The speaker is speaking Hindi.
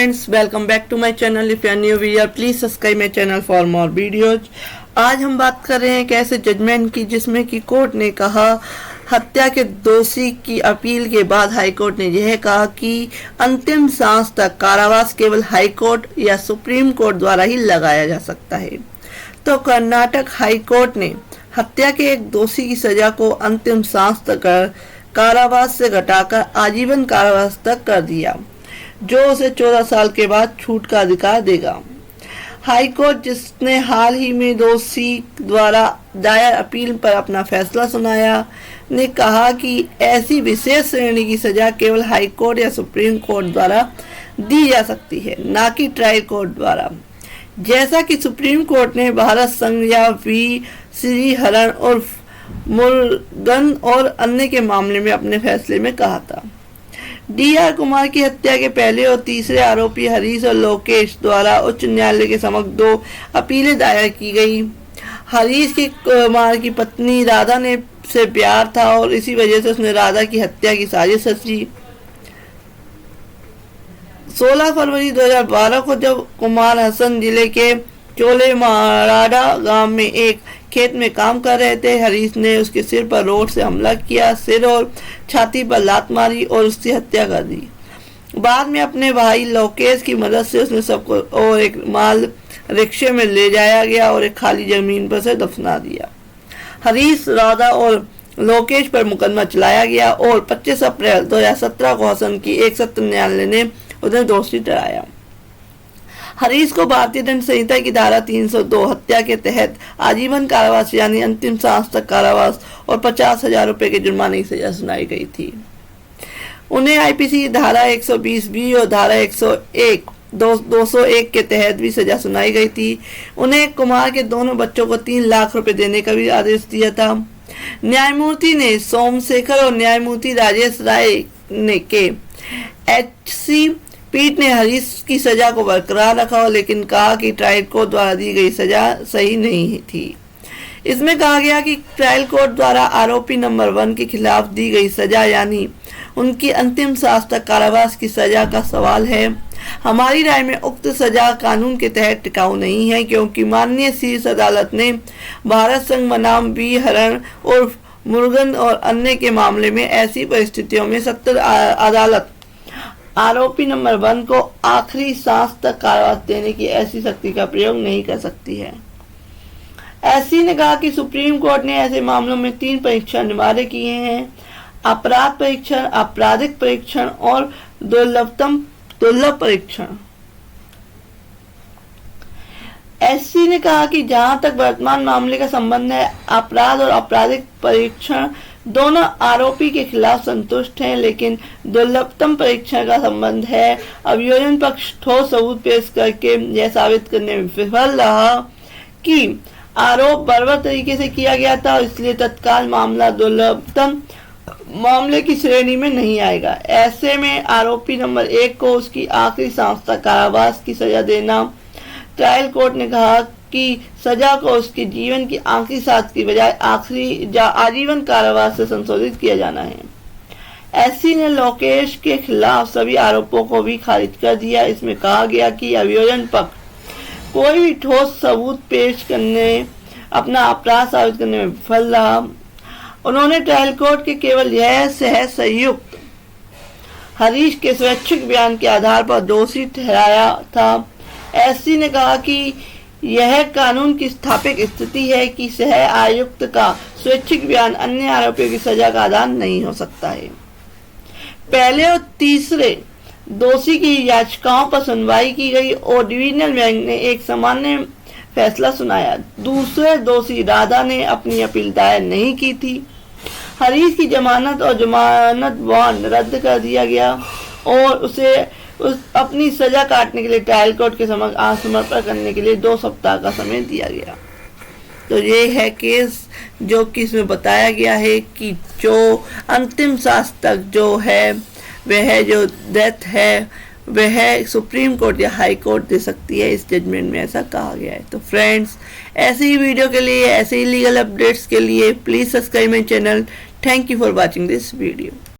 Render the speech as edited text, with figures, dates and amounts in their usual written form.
friends, welcome back to my channel. If you are new here, please subscribe my channel for more videos. आज हम बात कर रहे हैं एक ऐसे जजमेंट की जिसमें कि कोर्ट ने कहा, हत्या के दोषी की अपील के बाद हाई कोर्ट ने यह कहा कि अंतिम सांस तक कारावास केवल हाई कोर्ट या सुप्रीम कोर्ट द्वारा ही लगाया जा सकता है। तो कर्नाटक हाई कोर्ट ने हत्या के एक दोषी की सजा को अंतिम सांस तक कारावास से घटाकर आजीवन कारावास तक कर दिया, जो उसे 14 साल के बाद छूट का अधिकार देगा। हाई कोर्ट, जिसने हाल ही में दोषी द्वारा दायर अपील पर अपना फैसला सुनाया, ने कहा कि ऐसी विशेष श्रेणी की सजा केवल हाई कोर्ट या सुप्रीम कोर्ट द्वारा दी जा सकती है, न कि ट्रायल कोर्ट द्वारा। जैसा कि सुप्रीम कोर्ट ने भारत संज्ञा वी श्रीहरण उर्फ मुरुगन और अन्य के मामले में अपने फैसले में कहा था। डी.आर. कुमार की हत्या के पहले और तीसरे आरोपी हरीश और लोकेश द्वारा उच्च न्यायालय के समक्ष 2 अपीलें दायर की गई। हरीश की कुमार की पत्नी राधा ने से प्यार था और इसी वजह से उसने राधा की हत्या की साजिश रची। 16 फरवरी 2012 को जब कुमार हसन जिले के चोले माराडा गांव में एक खेत में काम कर रहे थे, हरीश ने उसके सिर पर रोड से हमला किया, सिर और छाती पर लात मारी और उसकी हत्या कर दी। बाद में अपने भाई लोकेश की मदद से उसने सबको और एक माल रिक्शे में ले जाया गया और एक खाली जमीन पर से दफना दिया। हरीश, राधा और लोकेश पर मुकदमा चलाया गया और 25 अप्रैल 2017 को हसन की एक सत्र न्यायालय ने उन्हें दोषी ठहराया। हरीश को भारतीय दंड संहिता की धारा 302 हत्या के तहत आजीवन कारावास यानी अंतिम सांस तक कारावास और 50,000 रुपए के जुर्माने की सजा सुनाई गई थी। उन्हें आईपीसी धारा 120B और धारा 201 के तहत भी सजा सुनाई गई थी। उन्हें कुमार के दोनों बच्चों को 3 लाख रुपए देने का भी आदेश दिया था। न्यायमूर्ति ने सोमशेखर और न्यायमूर्ति राजेश राय ने के HC पीठ ने हरीश की सजा को बरकरार रखा, लेकिन कहा कि ट्रायल कोर्ट द्वारा दी गई सजा सही नहीं थी। इसमें कहा गया कि ट्रायल कोर्ट द्वारा आरोपी नंबर 1 के खिलाफ दी गई सजा यानी उनकी अंतिम सांस तक कारावास की सजा का सवाल है। हमारी राय में उक्त सजा कानून के तहत टिकाऊ नहीं है, क्योंकि माननीय शीर्ष अदालत ने भारत संघ बनाम वी हरण उर्फ मुरुगन और अन्य के मामले में ऐसी परिस्थितियों में सत्र अदालत आरोपी नंबर 1 को आखिरी सांस तक कारावास देने की ऐसी शक्ति का प्रयोग नहीं कर सकती है। एससी ने कहा कि सुप्रीम कोर्ट ने ऐसे मामलों में 3 परीक्षण अनिवार्य किए हैं: अपराध परीक्षण, आपराधिक परीक्षण और दुर्लभ परीक्षण। एससी ने कहा कि जहां तक वर्तमान मामले का संबंध है, अपराध और आपराधिक परीक्षण दोनों आरोपी के खिलाफ संतुष्ट हैं, लेकिन दुर्लभतम परीक्षण का संबंध है। अभियोजन पक्ष ठोस सबूत पेश करके यह साबित करने में विफल रहा कि आरोप बर्बर तरीके से किया गया था, इसलिए तत्काल मामला दुर्लभतम मामले की श्रेणी में नहीं आएगा। ऐसे में आरोपी नंबर 1 को उसकी आखिरी सांस तक कारावास की सजा देना। ट्रायल कोर्ट ने कहा कि सजा को उसके जीवन की आखिरी सांस की बजाय आजीवन कारावास से संशोधित किया जाना है। एससी ने लोकेश के खिलाफ सभी आरोपों को भी खारिज कर दिया। इसमें कहा गया कि अभियोजन पक्ष कोई भी ठोस सबूत पेश करने अपना अपराध साबित करने में विफल रहा। उन्होंने ट्रायल कोर्ट के केवल यह संयुक्त हरीश के स्वैच्छिक बयान के आधार पर दोषी ठहराया था। एससी ने कहा कि यह कानून की स्थापित स्थिति है कि सह आयुक्त का स्वैच्छिक बयान अन्य आरोपियों की सजा का आधार नहीं हो सकता है। पहले और तीसरे दोषी की याचिकाओं पर सुनवाई की गई और डिवीजनल बेंच ने एक सामान्य फैसला सुनाया। दूसरे दोषी राधा ने अपनी अपील दायर नहीं की थी। हरीश की जमानत और जमानत बॉन्ड रद्द कर दिया गया और उसे अपनी सजा काटने के लिए ट्रायल कोर्ट के समक्ष आत्मसमर्पण करने के लिए 2 सप्ताह का समय दिया गया। तो ये है केस जो कि इसमें बताया गया है कि जो अंतिम सांस तक जो है वह जो डेथ है वह सुप्रीम कोर्ट या हाई कोर्ट दे सकती है। इस जजमेंट में ऐसा कहा गया है। तो फ्रेंड्स, ऐसे ही वीडियो के लिए, ऐसे ही लीगल अपडेट्स के लिए please subscribe my channel. Thank you for watching this video.